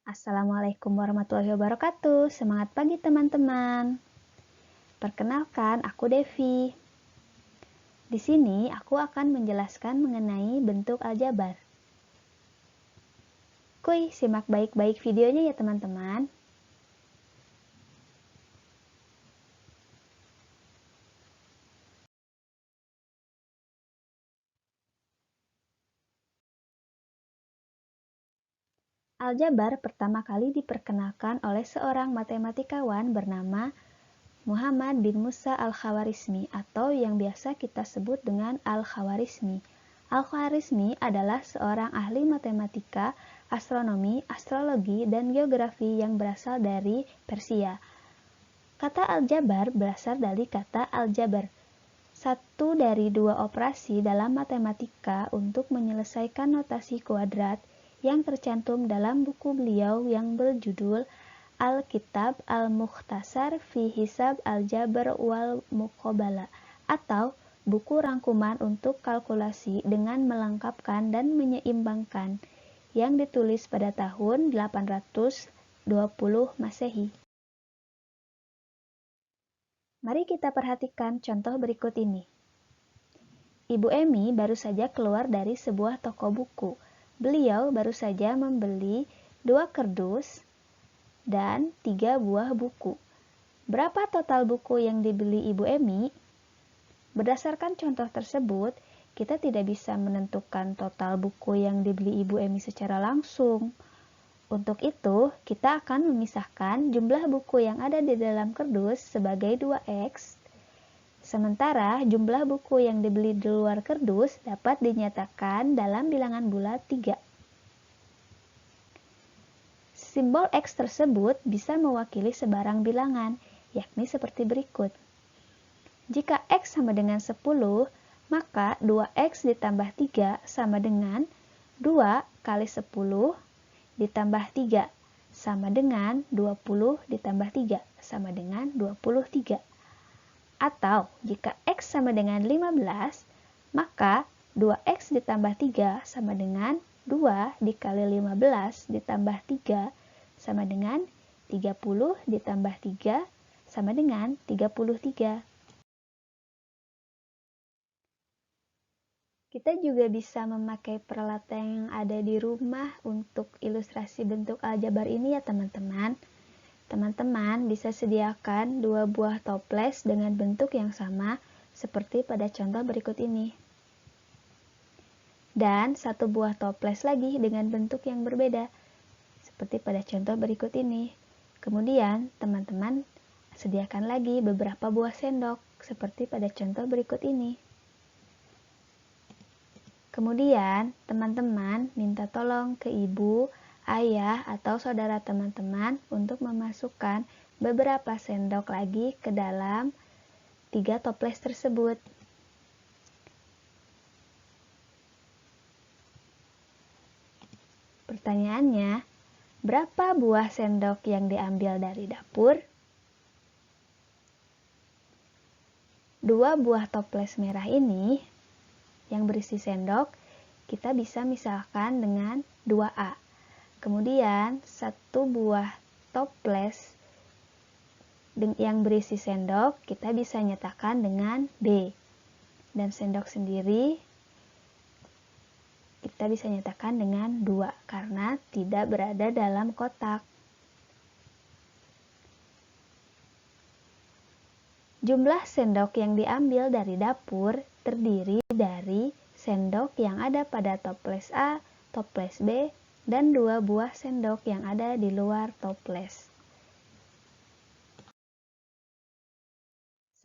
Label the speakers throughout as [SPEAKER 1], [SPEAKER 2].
[SPEAKER 1] Assalamualaikum warahmatullahi wabarakatuh. Semangat pagi teman-teman. Perkenalkan, aku Devi. Di sini aku akan menjelaskan mengenai bentuk aljabar. Kuy, simak baik-baik videonya ya teman-teman. Aljabar pertama kali diperkenalkan oleh seorang matematikawan bernama Muhammad bin Musa al-Khawarizmi atau yang biasa kita sebut dengan Al-Khawarizmi. Al-Khawarizmi adalah seorang ahli matematika, astronomi, astrologi, dan geografi yang berasal dari Persia. Kata aljabar berasal dari kata aljabar, satu dari dua operasi dalam matematika untuk menyelesaikan notasi kuadrat yang tercantum dalam buku beliau yang berjudul Al-Kitab Al-Mukhtasar fi Hisab Al-Jabr wal Muqabalah atau buku rangkuman untuk kalkulasi dengan melengkapkan dan menyeimbangkan yang ditulis pada tahun 820 Masehi. Mari kita perhatikan contoh berikut ini. Ibu Emi baru saja keluar dari sebuah toko buku. Beliau baru saja membeli 2 kardus dan 3 buah buku. Berapa total buku yang dibeli Ibu Emi? Berdasarkan contoh tersebut, kita tidak bisa menentukan total buku yang dibeli Ibu Emi secara langsung. Untuk itu, kita akan memisahkan jumlah buku yang ada di dalam kardus sebagai 2x. Sementara jumlah buku yang dibeli di luar kardus dapat dinyatakan dalam bilangan bulat 3. Simbol X tersebut bisa mewakili sebarang bilangan, yakni seperti berikut. Jika X sama dengan 10, maka 2X ditambah 3 sama dengan 2 kali 10 ditambah 3 sama dengan 20 ditambah 3 sama dengan 23. Atau jika X sama dengan 15, maka 2X ditambah 3 sama dengan 2 dikali 15 ditambah 3 sama dengan 30 ditambah 3 sama dengan 33. Kita juga bisa memakai peralatan yang ada di rumah untuk ilustrasi bentuk aljabar ini ya teman-teman. Teman-teman bisa sediakan 2 buah toples dengan bentuk yang sama seperti pada contoh berikut ini. Dan 1 buah toples lagi dengan bentuk yang berbeda seperti pada contoh berikut ini. Kemudian teman-teman sediakan lagi beberapa buah sendok seperti pada contoh berikut ini. Kemudian teman-teman minta tolong ke ibu, ayah, atau saudara teman-teman untuk memasukkan beberapa sendok lagi ke dalam 3 toples tersebut. Pertanyaannya, berapa buah sendok yang diambil dari dapur? 2 buah toples merah ini yang berisi sendok, kita bisa misalkan dengan 2A. Kemudian 1 buah toples yang berisi sendok, kita bisa nyatakan dengan B. Dan sendok sendiri kita bisa nyatakan dengan 2 karena tidak berada dalam kotak. Jumlah sendok yang diambil dari dapur terdiri dari sendok yang ada pada toples A, toples B, dan 2 buah sendok yang ada di luar toples.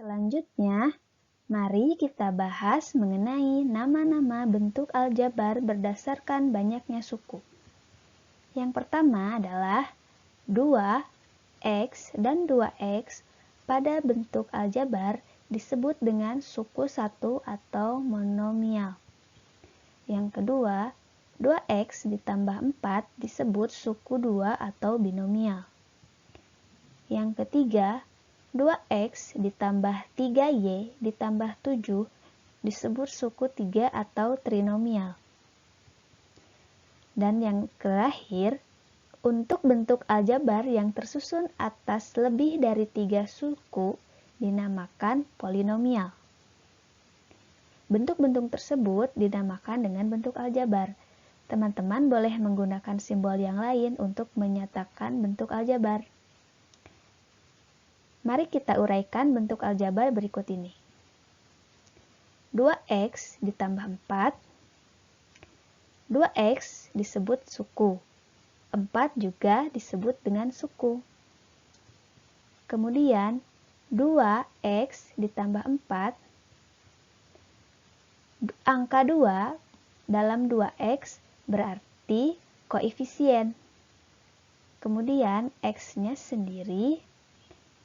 [SPEAKER 1] Selanjutnya, mari kita bahas mengenai nama-nama bentuk aljabar berdasarkan banyaknya suku. Yang pertama adalah 2x dan 2x pada bentuk aljabar disebut dengan suku 1 atau monomial. Yang kedua, 2x ditambah 4 disebut suku 2 atau binomial. Yang ketiga, 2x ditambah 3y ditambah 7 disebut suku 3 atau trinomial. Dan yang terakhir, Untuk bentuk aljabar yang tersusun atas lebih dari 3 suku dinamakan polinomial. Bentuk-bentuk tersebut dinamakan dengan bentuk aljabar. Teman-teman boleh menggunakan simbol yang lain untuk menyatakan bentuk aljabar. Mari kita uraikan bentuk aljabar berikut ini. 2x ditambah 4. 2x disebut suku. 4 juga disebut dengan suku. Kemudian 2x ditambah 4. Angka 2 dalam 2x berarti koefisien. Kemudian x-nya sendiri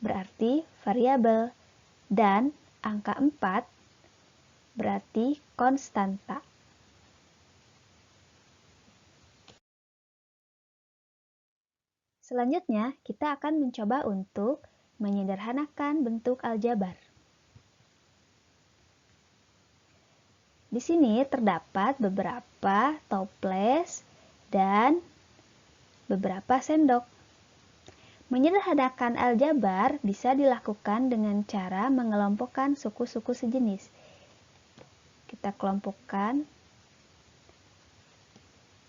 [SPEAKER 1] berarti variabel. Dan angka 4 berarti konstanta. Selanjutnya, kita akan mencoba untuk menyederhanakan bentuk aljabar. Di sini terdapat beberapa toples dan beberapa sendok. Menyederhanakan aljabar bisa dilakukan dengan cara mengelompokkan suku-suku sejenis. Kita kelompokkan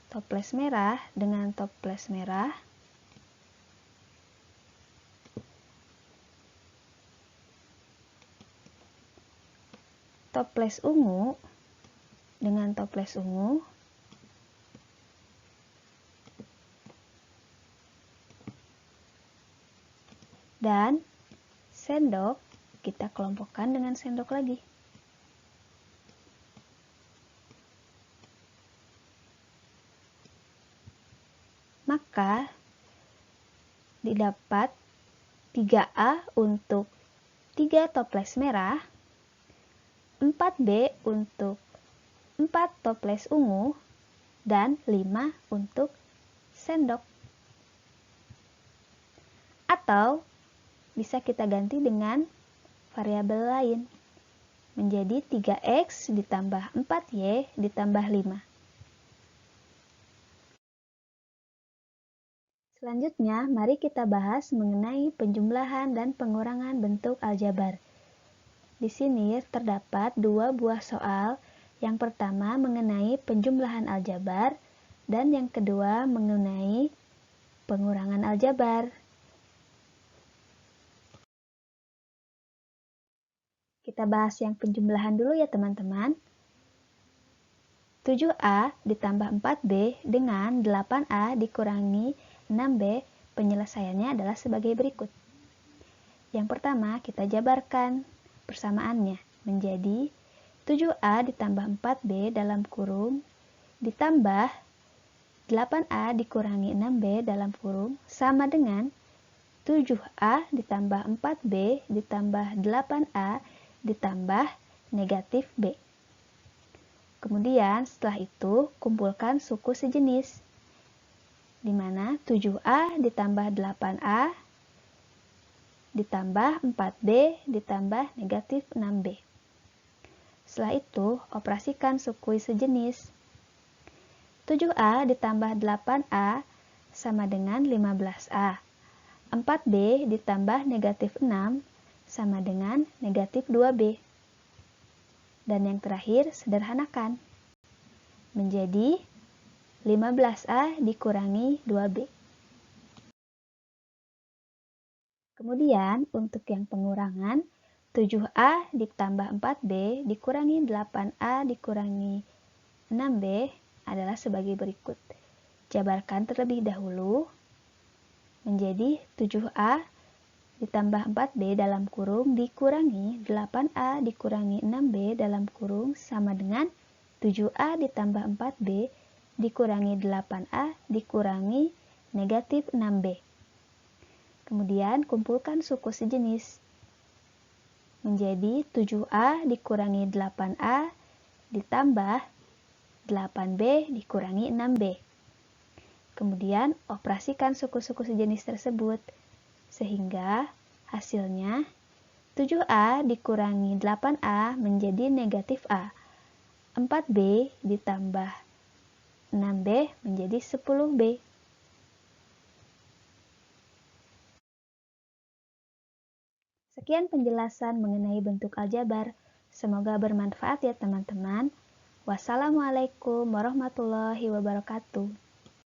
[SPEAKER 1] toples merah dengan toples merah. Toples ungu dengan toples ungu. Dan sendok kita kelompokkan dengan sendok lagi. Maka didapat 3A untuk 3 toples merah, 4B untuk 4 toples ungu, dan 5 untuk sendok. Atau bisa kita ganti dengan variabel lain, menjadi 3x ditambah 4y ditambah 5. Selanjutnya, mari kita bahas mengenai penjumlahan dan pengurangan bentuk aljabar. Di sini terdapat 2 buah soal. Yang pertama mengenai penjumlahan aljabar dan yang kedua mengenai pengurangan aljabar. Kita bahas yang penjumlahan dulu ya teman-teman. 7A ditambah 4B dengan 8A dikurangi 6B, penyelesaiannya adalah sebagai berikut. Yang pertama kita jabarkan persamaannya menjadi 7A ditambah 4B dalam kurung ditambah 8A dikurangi 6B dalam kurung sama dengan 7A ditambah 4B ditambah 8A ditambah negatif B. Kemudian setelah itu kumpulkan suku sejenis, di mana 7A ditambah 8A ditambah 4B ditambah negatif 6B. Setelah itu, operasikan suku sejenis. 7A ditambah 8A sama dengan 15A. 4B ditambah negatif 6 sama dengan negatif 2B. Dan yang terakhir, sederhanakan. Menjadi 15A dikurangi 2B. Kemudian, untuk yang pengurangan, 7A ditambah 4B dikurangi 8A dikurangi 6B adalah sebagai berikut. Jabarkan terlebih dahulu menjadi 7A ditambah 4B dalam kurung dikurangi 8A dikurangi 6B dalam kurung sama dengan 7A ditambah 4B dikurangi 8A dikurangi negatif 6B. Kemudian kumpulkan suku sejenis menjadi 7A dikurangi 8A ditambah 8B dikurangi 6B. Kemudian operasikan suku-suku sejenis tersebut sehingga hasilnya 7A dikurangi 8A menjadi negatif A. 4B ditambah 6B menjadi 10B. Sekian penjelasan mengenai bentuk aljabar. Semoga bermanfaat ya teman-teman. Wassalamualaikum warahmatullahi wabarakatuh.